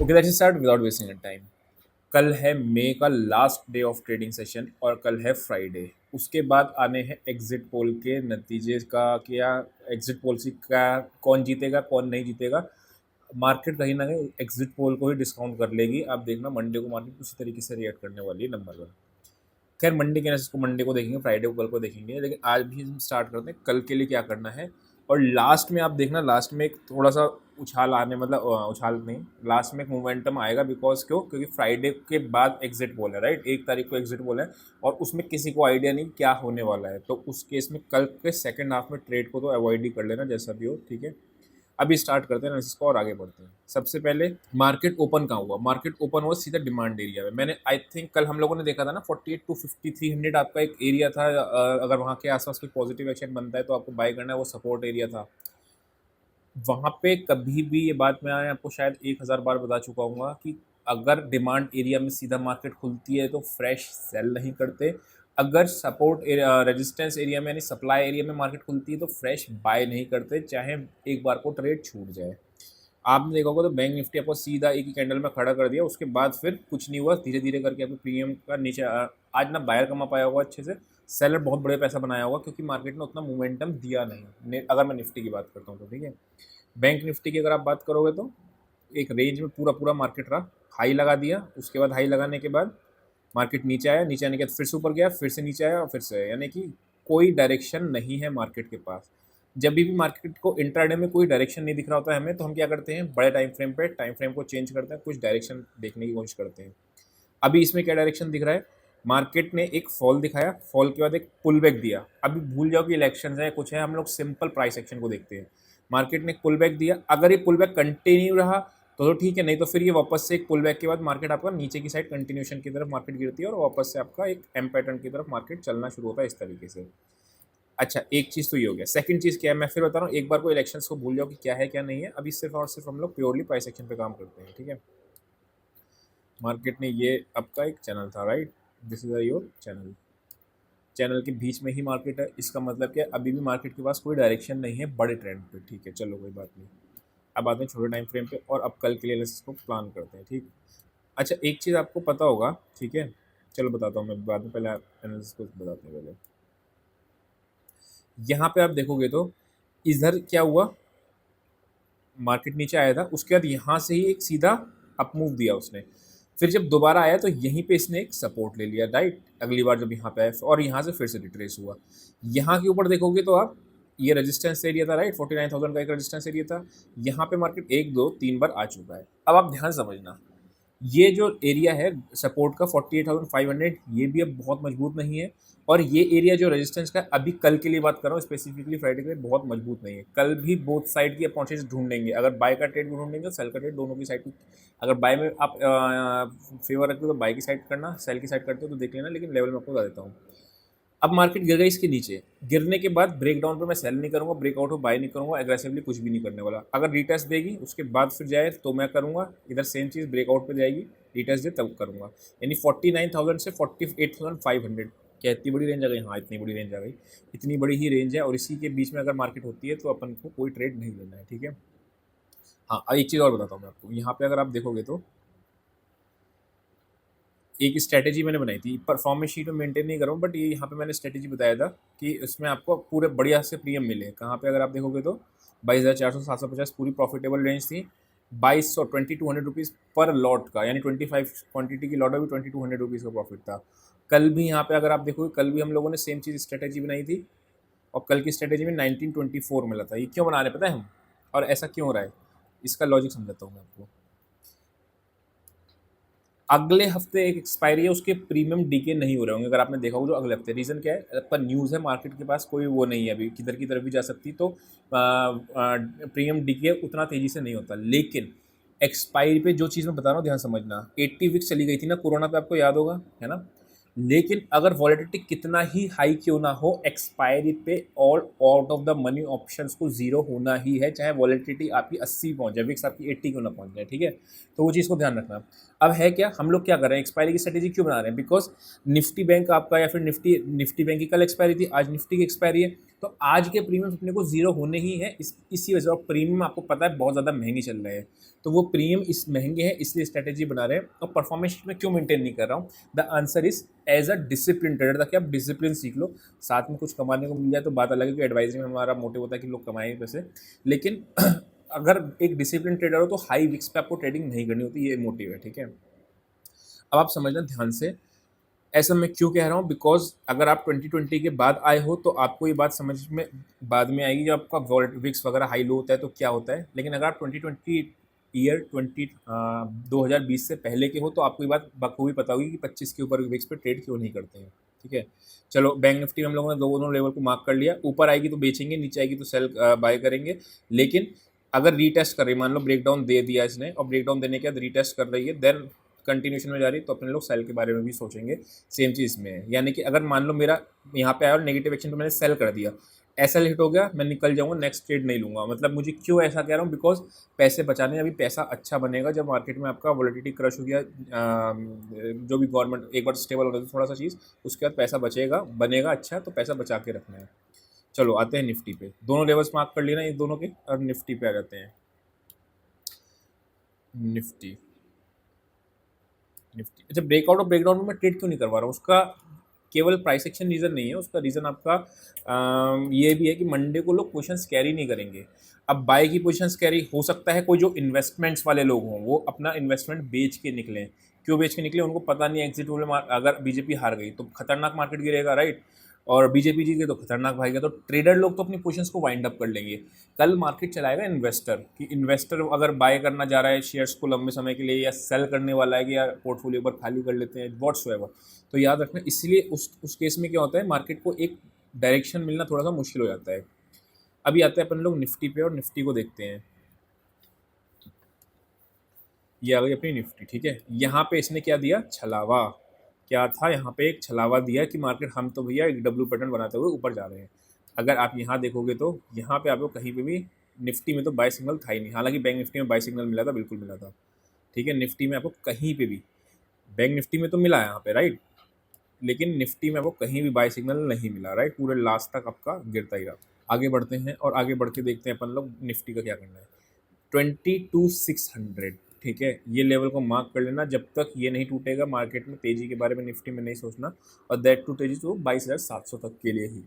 Okay, let's start without wasting time. कल है मई का last day of trading session और कल है फ्राइडे। उसके बाद आने हैं एग्जिट पोल के नतीजे का, क्या एग्जिट पोल से क्या कौन जीतेगा कौन नहीं जीतेगा। मार्केट कहीं ना कहीं एग्जिट पोल को ही डिस्काउंट कर लेगी। आप देखना मंडे को मार्केट उसी तरीके से रिएक्ट करने वाली है। Number one. खैर मंडे के एनालिसिस को मंडे को देखेंगे, फ्राइडे को कल को देखेंगे, लेकिन आज भी हम स्टार्ट करते हैं कल के लिए क्या करना है। और लास्ट में आप देखना, लास्ट में एक थोड़ा सा उछाल आने, मतलब उछाल नहीं, लास्ट में एक मोमेंटम आएगा। बिकॉज क्यों? क्योंकि फ्राइडे के बाद एग्जिट पोल है, राइट। 1 तारीख को एग्जिट पोल है और उसमें किसी को आइडिया नहीं क्या होने वाला है। तो उस केस में कल के सेकेंड हाफ में ट्रेड को तो अवॉइड ही कर लेना जैसा भी हो, ठीक है। अभी स्टार्ट करते हैं इसको और आगे बढ़ते हैं। सबसे पहले मार्केट ओपन कहाँ हुआ? मार्केट ओपन हुआ सीधा डिमांड एरिया में। मैंने आई थिंक कल हम लोगों ने देखा था ना 48 टू 5300 आपका एक एरिया था। अगर वहाँ के आसपास कोई पॉजिटिव एक्शन बनता है तो आपको बाय करना है, वो सपोर्ट एरिया था। वहाँ पे कभी भी ये बात मैं आपको शायद 1000 बार बता चुका हूँ कि अगर डिमांड एरिया में सीधा मार्केट खुलती है तो फ्रेश सेल नहीं करते। अगर सपोर्ट एरिया रेजिस्टेंस एरिया में यानी सप्लाई एरिया में मार्केट खुलती है तो फ्रेश बाय नहीं करते, चाहे एक बार को ट्रेड छूट जाए। आपने देखा होगा तो बैंक निफ्टी आपको सीधा एक ही कैंडल में खड़ा कर दिया, उसके बाद फिर कुछ नहीं हुआ, धीरे धीरे करके आपको प्रीमियम का नीचे आज ना बायर कमा पाया होगा अच्छे से, सेलर बहुत बड़े पैसा बनाया होगा क्योंकि मार्केट ने उतना मोमेंटम दिया नहीं। अगर मैं निफ्टी की बात करता हूँ तो ठीक है। बैंक निफ्टी की अगर आप बात करोगे तो एक रेंज में पूरा पूरा मार्केट रहा, हाई लगा दिया, उसके बाद हाई लगाने के बाद मार्केट नीचे आया, नीचे आने के बाद फिर से ऊपर गया, फिर से नीचे आया और फिर से, यानी कि कोई डायरेक्शन नहीं है मार्केट के पास। जब भी मार्केट को इंट्राडे में कोई डायरेक्शन नहीं दिख रहा होता है हमें, तो हम क्या करते हैं, बड़े टाइम फ्रेम पे टाइम फ्रेम को चेंज करते हैं, कुछ डायरेक्शन देखने की कोशिश करते हैं। अभी इसमें क्या डायरेक्शन दिख रहा है? मार्केट ने एक फॉल दिखाया, फॉल के बाद एक पुल बैक दिया। अभी भूल जाओ कि इलेक्शन है कुछ है, हम लोग सिंपल प्राइस एक्शन को देखते हैं। मार्केट ने एक पुल बैक दिया, अगर ये पुल बैक कंटिन्यू रहा तो ठीक है, नहीं तो फिर ये वापस से एक पुल बैक के बाद मार्केट आपका नीचे की साइड कंटिन्यूशन की तरफ मार्केट गिरती है और वापस से आपका एक एम पैटर्न की तरफ मार्केट चलना शुरू होता है इस तरीके से। अच्छा, एक चीज़ तो ये हो गया। सेकंड चीज़ क्या है, मैं फिर बता रहा हूँ, एक बार को इलेक्शंस को भूल जाओ कि क्या है क्या नहीं है। अभी सिर्फ और सिर्फ हम लोग प्योरली प्राइस एक्शन पे काम करते हैं, ठीक है। मार्केट ने ये आपका एक चैनल था, right, this is your channel. Channel के बीच में ही मार्केट है, इसका मतलब क्या, अभी भी मार्केट के पास कोई डायरेक्शन नहीं है बड़े ट्रेंड पे, ठीक है। चलो कोई बात नहीं। अब आते हैं छोटे टाइम फ्रेम पे और अब कल के लिए एनालिसिस को प्लान करते हैं, ठीक। अच्छा, एक चीज़ आपको पता होगा, ठीक है, चलो बताता हूँ मैं बाद में, पहले एनालिसिस को बताते हैं पहले। यहाँ पे आप देखोगे तो इधर क्या हुआ, मार्केट नीचे आया था, उसके बाद यहाँ से ही एक सीधा अप मूव दिया उसने। फिर जब दोबारा आया तो यहीं पे इसने एक सपोर्ट ले लिया, राइट, अगली बार जब यहाँ पे आया, और यहाँ से फिर से रिट्रेस हुआ। यहाँ के ऊपर देखोगे तो आप, ये रेजिस्टेंस एरिया था, राइट, 49,000 का एक रेजिस्टेंस एरिया था। यहाँ पे मार्केट 1 2 3 बार आ चुका है। अब आप ध्यान समझना, ये जो एरिया है सपोर्ट का 48,500, ये भी अब बहुत मजबूत नहीं है। और ये एरिया जो रेजिस्टेंस का, अभी कल के लिए बात कर रहा हूँ स्पेसिफिकली, फ्राइडे के लिए बहुत मजबूत नहीं है। कल भी बोथ साइड की अपॉर्चुनिटीज ढूंढेंगे, अगर बाय का ट्रेड भी ढूंढेंगे और सेल का ट्रेड, दोनों की साइड की। अगर बाय में आप फेवर रखते हो तो बाय की साइड करना, सेल की साइड करते हो तो देख लेना, लेकिन लेवल में आपको बता देता हूँ। अब मार्केट गिर गई इसके नीचे, गिरने के बाद ब्रेकडाउन पे मैं सेल नहीं करूंगा, ब्रेकआउट हो बाय नहीं करूंगा, एग्रेसिवली कुछ भी नहीं करने वाला। अगर रिटेस्ट देगी उसके बाद फिर जाए तो मैं करूंगा, इधर सेम चीज़ ब्रेकआउट पे जाएगी, रिटेस्ट दे तब करूंगा। यानी 49,000 से 48,500, क्या इतनी बड़ी रेंज आ गई? हाँ, इतनी बड़ी रेंज आ गई, इतनी बड़ी ही रेंज है और इसी के बीच में अगर मार्केट होती है तो अपन को कोई ट्रेड नहीं लेना है, ठीक है। हाँ, एक चीज़ और बताता हूँ मैं आपको, यहाँ पे अगर आप देखोगे तो एक स्ट्रैटेजी मैंने बनाई थी, परफॉर्मेंस शीट में मेंटेन नहीं कर रहा हूँ, बट ये यहाँ पे मैंने स्ट्रैटेजी बताया था कि इसमें आपको पूरे बढ़िया से प्रीमियम मिले। कहाँ पे अगर आप देखोगे तो 22,400 750 पूरी प्रॉफिटेबल रेंज थी। 2200 2200 रुपीज़ पर लॉट का, यानी 25 क्वांटिटी की लॉट में भी 2200 रुपीज़ का प्रॉफिट था। कल भी यहाँ पे अगर आप देखोगे, कल भी हम लोगों ने सेम चीज़ स्ट्रैटेजी बनाई थी और कल की स्ट्रैटेजी में 1924 मिला था। ये क्यों बना रहे पता है हम, और ऐसा क्यों हो रहा है, इसका लॉजिक समझाता हूँ मैं आपको। अगले हफ्ते एक एक्सपायरी है, उसके प्रीमियम डीके नहीं हो रहे होंगे, अगर आपने देखा होगा जो अगले हफ्ते। रीज़न क्या है? आपका न्यूज़ है, मार्केट के पास कोई वो नहीं है, अभी किधर की तरफ भी जा सकती, तो प्रीमियम डीके उतना तेज़ी से नहीं होता। लेकिन एक्सपायरी पे जो चीज़ मैं बता रहा हूँ ध्यान समझना, 80 वीक्स चली गई थी ना कोरोना पे, आपको याद होगा, है ना। लेकिन अगर वॉलेटिलिटी कितना ही हाई क्यों ना हो, एक्सपायरी पे all out of the money options को जीरो होना ही है, चाहे वॉलेटिलिटी आपकी 80 पहुंच जाए, विक्स आपकी 80 क्यों ना पहुंच जाए, ठीक है। तो वो चीज़ को ध्यान रखना। अब है क्या, हम लोग क्या कर रहे हैं, एक्सपायरी की स्ट्रेटेजी क्यों बना रहे हैं? बिकॉज निफ्टी बैंक आपका, या फिर निफ्टी बैंक की कल एक्सपायरी थी, आज निफ्टी की एक्सपायरी है। तो आज के प्रीमियम अपने को ज़ीरो होने ही है, इसी वजह से। और प्रीमियम आपको पता है बहुत ज़्यादा महंगे चल रहे हैं, तो वो प्रीमियम इस महंगे हैं इसलिए स्ट्रैटेजी बना रहे हैं। और परफॉर्मेंस में क्यों मेंटेन नहीं कर रहा हूँ? The answer is as a discipline trader, ताकि आप डिसिप्लिन सीख लो, साथ में कुछ कमाने को मिल जाए तो बात अलग है कि एडवाइजरी में हमारा मोटिव होता है कि लोग कमाएं पैसे, लेकिन अगर एक डिसिप्लिन ट्रेडर हो तो हाई विक्स पे आपको ट्रेडिंग नहीं करनी होती, ये मोटिव है, ठीक है। अब आप समझना ध्यान से, ऐसा मैं क्यों कह रहा हूँ, बिकॉज अगर आप 2020 के बाद आए हो तो आपको ये बात समझ में बाद में आएगी, जब आपका वॉलेट विक्स वगैरह हाई लो होता है तो क्या होता है। लेकिन अगर आप 2020 ईयर 2020 से पहले के हो तो आपको ये बात बखूबी पता होगी कि 25 के ऊपर विक्स पे ट्रेड क्यों नहीं करते हैं, ठीक है। चलो बैंक निफ्टी में हम लोगों ने दोनों लेवल को मार्क कर लिया, ऊपर आएगी तो बेचेंगे, नीचे आएगी तो सेल बाय करेंगे। लेकिन अगर रीटेस्ट कर रही है, मान लो ब्रेकडाउन दे दिया इसने और ब्रेकडाउन देने के बाद रीटेस्ट कर रही है, देन कंटिन्यूशन में जा रही है, तो अपने लोग सेल के बारे में भी सोचेंगे। सेम चीज़ में है, यानी कि अगर मान लो मेरा यहाँ पे आया और नेगेटिव एक्शन तो मैंने सेल कर दिया, ऐसा हिट हो गया, मैं निकल जाऊंगा, नेक्स्ट ट्रेड नहीं लूंगा। मतलब मुझे क्यों ऐसा कह रहा हूँ, बिकॉज पैसे बचाने, अभी पैसा अच्छा बनेगा जब मार्केट में आपका वॉलेटिलिटी क्रश हो गया, जो भी गवर्नमेंट एक बार स्टेबल हो गया थोड़ा सा चीज़, उसके बाद पैसा बचेगा, बनेगा अच्छा, तो पैसा बचा के रखना है। चलो आते हैं निफ्टी पे, दोनों लेवल्स मार्क कर लेना ये दोनों के, और निफ्टी पे आ जाते हैं। निफ्टी निफ्टी अच्छा, ब्रेकआउट और ब्रेकडाउन में मैं ट्रेड क्यों नहीं करवा रहा हूँ, उसका केवल प्राइस एक्शन रीज़न नहीं है, उसका रीज़न आपका ये भी है कि मंडे को लोग पोजिशंस कैरी नहीं करेंगे। अब बाय की पोजिशंस कैरी हो सकता है कोई जो इन्वेस्टमेंट्स वाले लोग हों वो अपना इन्वेस्टमेंट बेच के निकलें। क्यों बेच के निकले, उनको पता नहीं है एग्जिट पोल में अगर बीजेपी हार गई तो खतरनाक मार्केट गिरेगा, राइट, और बीजेपी जीत गई तो खतरनाक भागेगा। तो ट्रेडर लोग तो अपनी पोजीशंस को वाइंड अप कर लेंगे। कल मार्केट चलाएगा इन्वेस्टर, कि इन्वेस्टर अगर बाय करना जा रहा है शेयर्स को लंबे समय के लिए, या सेल करने वाला है कि यार पोर्टफोलियो पर खाली कर लेते हैं, व्हाट्सएवर। तो याद रखना, इसलिए उस केस में क्या होता है, मार्केट को एक डायरेक्शन मिलना थोड़ा सा मुश्किल हो जाता है। अभी आते हैं अपन लोग निफ्टी पे, और निफ्टी को देखते हैं। ये आ गई अपनी निफ्टी, ठीक है। यहाँ पे इसने क्या दिया, छलावा। क्या था यहाँ पे, एक छलावा दिया कि मार्केट हम तो भैया एक डब्ल्यू पैटर्न बनाते हुए ऊपर जा रहे हैं। अगर आप यहाँ देखोगे तो यहाँ पे आपको कहीं पे भी, निफ्टी में तो बाय सिग्नल था ही नहीं, हालांकि बैंक निफ्टी में बाय सिग्नल मिला था, बिल्कुल मिला था, ठीक है। निफ्टी में आपको कहीं पे भी, बैंक निफ्टी में तो मिला है यहाँ पे, राइट, लेकिन निफ्टी में आपको कहीं भी बाय सिग्नल नहीं मिला, राइट, पूरे लास्ट तक आपका गिरता ही रहा। आगे बढ़ते हैं और आगे बढ़ के देखते हैं अपन लोग निफ्टी का क्या करना है। 22,600, ठीक है, ये लेवल को मार्क कर लेना। जब तक ये नहीं टूटेगा मार्केट में तेजी के बारे में निफ्टी में नहीं सोचना, और दैट टू तेजी तो 22,700 तक के लिए ही।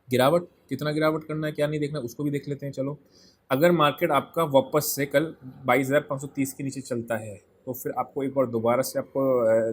गिरावट, कितना गिरावट करना है क्या नहीं देखना, उसको भी देख लेते हैं। चलो, अगर मार्केट आपका वापस से कल 22,530 के नीचे चलता है तो फिर आपको एक बार दोबारा से आपको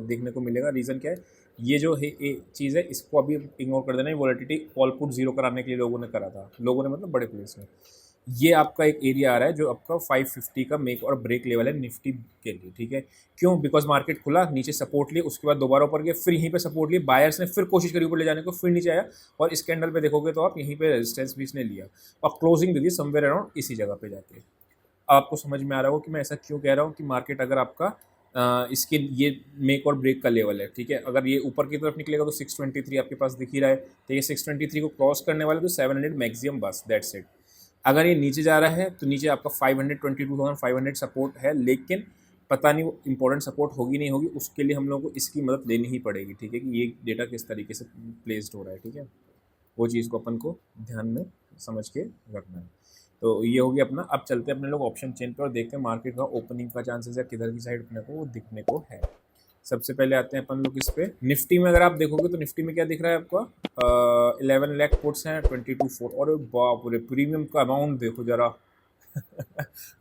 देखने को मिलेगा। रीज़न क्या है, ये जो है ये चीज़ है, इसको अभी इग्नोर कर देना है। वॉलेटिलिटी कॉल पुट जीरो कराने के लिए लोगों ने करा था, लोगों ने मतलब बड़े प्लेस में। ये आपका एक एरिया आ रहा है जो आपका 550 का मेक और ब्रेक लेवल है निफ्टी के लिए, ठीक है। क्यों, बिकॉज मार्केट खुला, नीचे सपोर्ट लिया, उसके बाद दोबारा ऊपर गया, फिर यहीं पे सपोर्ट लिया, बायर्स ने फिर कोशिश करी ऊपर ले जाने को, फिर नीचे आया, और इस कैंडल पे देखोगे तो आप यहीं पे रेजिस्टेंस भी इसने लिया और क्लोजिंग दे दी समवेयर अराउंड इसी जगह पे जाके। आपको समझ में आ रहा होगा कि मैं ऐसा क्यों कह रहा हूँ कि मार्केट अगर आपका इसके ये मेक और ब्रेक का लेवल है, ठीक है। अगर ये ऊपर की तरफ निकलेगा तो 623 आपके पास दिख ही रहा है, तो ये 623 को क्रॉस करने वाले तो 700 मैक्सिमम, बस दैट्स इट। अगर ये नीचे जा रहा है तो नीचे आपका 522,500 सपोर्ट है, लेकिन पता नहीं वो इंपॉर्टेंट सपोर्ट होगी नहीं होगी, उसके लिए हम लोगों को इसकी मदद लेनी ही पड़ेगी, ठीक है, कि ये डेटा किस तरीके से प्लेस्ड हो रहा है, ठीक है। वो चीज़ को अपन को ध्यान में समझ के रखना है। तो ये हो गया अपना। अब चलते हैं अपने लोग ऑप्शन चेन पे और देखते हैं मार्केट का ओपनिंग का चांसेस या किधर की साइड अपने को वो दिखने को है। सबसे पहले आते हैं अपन लोग इस पे निफ्टी में। अगर आप देखोगे तो निफ्टी में क्या दिख रहा है आपका, 11 लाख पुट्स हैं, 22,400, और बाप रे, प्रीमियम का अमाउंट देखो जरा।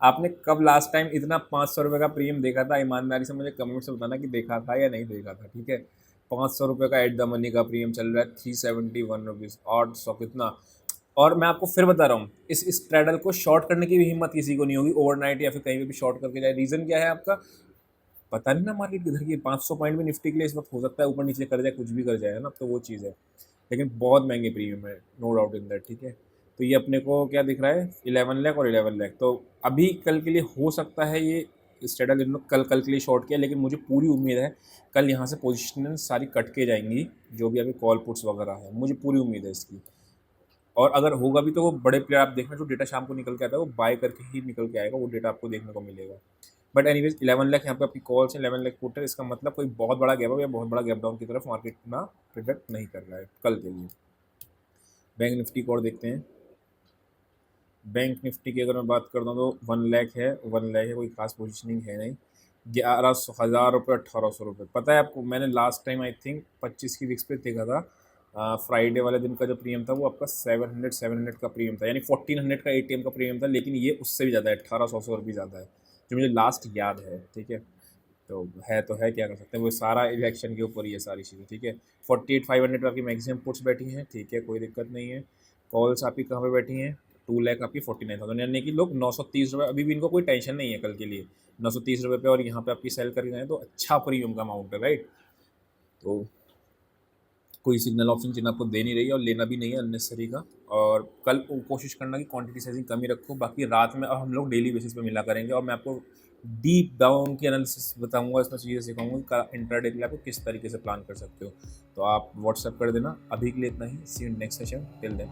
आपने कब लास्ट टाइम इतना 500 रुपये का प्रीमियम देखा था, ईमानदारी से मुझे कमेंट से बताना कि देखा था या नहीं देखा था, ठीक है। 500 रुपये का एट द मनी का प्रीमियम चल रहा है, 371 रुपीज़, 800 कितना। और मैं आपको फिर बता रहा हूँ, इस ट्रेडल को शॉर्ट करने की भी हिम्मत किसी को नहीं होगी ओवरनाइट, या फिर कहीं भी शॉर्ट करके जाए। रीज़न क्या है आपका, पता नहीं ना मार्केट किधर की। 500 पॉइंट भी निफ्टी के लिए इस वक्त हो सकता है ऊपर नीचे कर जाए, कुछ भी कर जाए, है ना, तो वो चीज़ है। लेकिन बहुत महंगे प्रीमियम है, नो डाउट इन दैट, ठीक है। तो ये अपने को क्या दिख रहा है, 11 लाख और 11 लाख। तो अभी कल के लिए हो सकता है ये स्टेडल इन लोग कल के लिए शॉर्ट किया, लेकिन मुझे पूरी उम्मीद है कल यहाँ से पोजिशन सारी कट के जाएंगी, जो भी अभी कॉल पुट्स वगैरह है, मुझे पूरी उम्मीद है इसकी। और अगर होगा भी तो वो बड़े प्लेयर, आप देखना जो डेटा शाम को निकल के आता है वो बाय करके ही निकल के आएगा, वो डेटा आपको देखने को मिलेगा। बट एनीवेज 11 लाख यहाँ पे आपकी कॉल्स है, 11 लाख पुट है, इसका मतलब कोई बहुत बड़ा गैप अप या बहुत बड़ा गैप डाउन की तरफ मार्केट ना प्रिडिक्ट नहीं कर रहा है कल के लिए। बैंक निफ्टी को और देखते हैं। बैंक निफ्टी की अगर मैं बात करता हूँ तो 1 लाख है, 1 लाख है, कोई खास पोजीशनिंग है नहीं। 11,000 रुपये, 1,800 रुपये। पता है आपको, मैंने लास्ट टाइम आई थिंक 25 की विक्स पे देखा था। फ्राइडे वाले दिन का जो प्रीमियम था वो आपका 700 का प्रीमियम था, यानी 1400 का एटीएम का प्रीमियम था, लेकिन ये उससे भी ज़्यादा है, 1800 रुपये ज़्यादा है, जो मुझे लास्ट याद है। ठीक है, तो है, क्या कर सकते हैं, वो सारा इलेक्शन के ऊपर ही है सारी चीज़ें। ठीक है, 48,500 आपकी मैक्सिमम पुट्स बैठी हैं। ठीक है, कोई दिक्कत नहीं है। कॉल्स आपकी कहाँ पे बैठी हैं, 2 लाख आपकी 49,000, यानी कि लोग 930 रुपये, अभी भी इनको कोई टेंशन नहीं है कल के लिए, 930 रुपये पे, और यहाँ पे आपकी सेल करके गए तो अच्छा प्रीमियम का अमाउंट है, राइट। तो कोई सिग्नल ऑप्शन चेन आपको दे नहीं रही है और लेना भी नहीं है अननेसेसरी का। और कल कोशिश करना कि क्वांटिटी साइजिंग कम ही रखो। बाकी रात में अब हम लोग डेली बेसिस पे मिला करेंगे, और मैं आपको डीप डाउन की एनालिसिस बताऊंगा, इसमें चीज़ें सिखाऊंगा कि इंट्राडे के लिए आपको किस तरीके से प्लान कर सकते हो। तो आप व्हाट्सएप कर देना। अभी के लिए इतना ही। See you next session, till then.